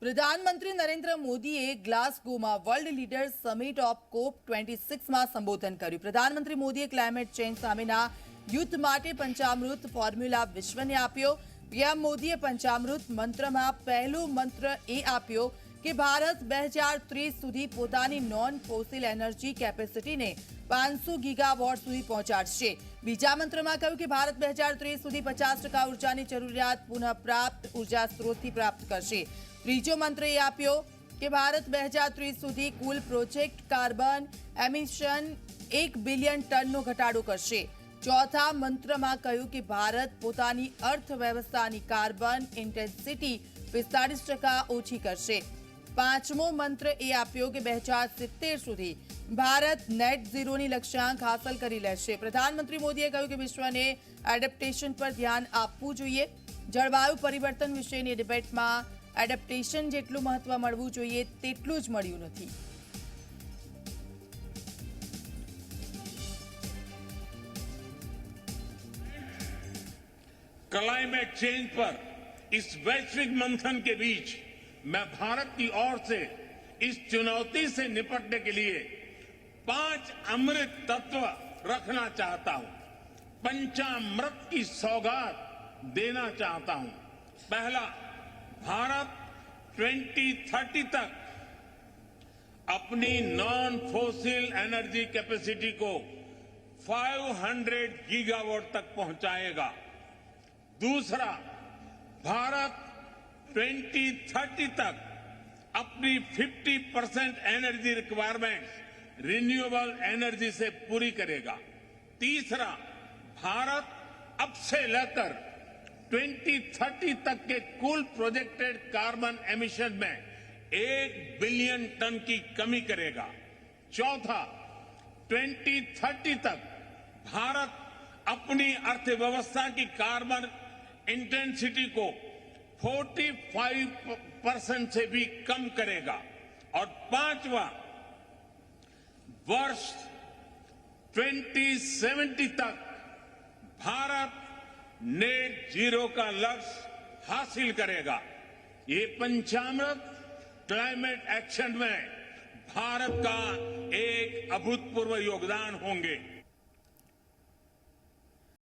પ્રધાનમંત્રી નરેન્દ્ર મોદીએ ગ્લાસગોમાં world leaders summit of COP26માં સંબોધન કર્યું। પ્રધાનમંત્રી મોદીએ ક્લાઇમેટ ચેન્જ સામેના યુદ્ધ માટે પંચામૃત ફોર્મ્યુલા વિશ્વને આપ્યો। પીએમ મોદીએ પંચામૃત મંત્રમાં પહેલો મંત્ર એ આપ્યો કે ભારત 2030 સુધી પોતાની નોન ફોસિલ એનર્જી કેપેસિટીને 500 ગીગાવોટ સુધી પહોંચાડશે। બીજા મંત્રમાં કહ્યું કે ભારત 2030 સુધી 50% ઉર્જાની જરૂરિયાત પુનઃપ્રાપ્ત ઉર્જા સ્ત્રોતથી પ્રાપ્ત કરશે। ત્રીજો મંત્ર એ આપ્યો કે ભારત 2030 સુધી કુલ પ્રોજેક્ટ કાર્બન એમિશન 1 બિલિયન ટનનો ઘટાડો કરશે। ચોથા મંત્રમાં કહ્યું કે ભારત પોતાની અર્થવ્યવસ્થાની કાર્બન ઇન્ટેન્સિટી 45% ઓછી કરશે। પાંચમો મંત્ર એ આપ્યો કે 2070 સુધી ભારત નેટ ઝીરોની લક્ષ્યાંક હાંસલ કરી લેશે। પ્રધાનમંત્રી મોદીએ કહ્યું કે વિશ્વને એડેપ્ટેશન પર ધ્યાન આપવું જોઈએ। જળવાયુ પરિવર્તન વિશેની ડિબેટમાં એડેપ્ટેશન જેટલું મહત્વ મળવું જોઈએ તેટલું જ મળ્યું નથી। क्लाइमेट चेंज पर इस वैश्विक मंथन के बीच मैं भारत की ओर से इस चुनौती से निपटने के लिए 5 अमृत तत्व रखना चाहता हूं, पंचामृत की सौगात देना चाहता हूं। पहला, भारत 2030 तक अपनी नॉन फोसिल एनर्जी कैपेसिटी को 500 गीगावाट तक पहुंचाएगा। दूसरा, भारत 2030 तक अपनी 50% एनर्जी रिक्वायरमेंट रिन्यूएबल एनर्जी से पूरी करेगा। तीसरा, भारत अब से लेकर 2030 तक के कुल प्रोजेक्टेड कार्बन एमिशन में 1 बिलियन टन की कमी करेगा। चौथा, 2030 तक भारत अपनी अर्थव्यवस्था की कार्बन इंटेंसिटी को 45% से भी कम करेगा। और पांचवा, वर्ष 2070 तक भारत नेट जीरो का लक्ष्य हासिल करेगा। ये पंचामृत क्लाइमेट एक्शन में भारत का एक अभूतपूर्व योगदान होंगे।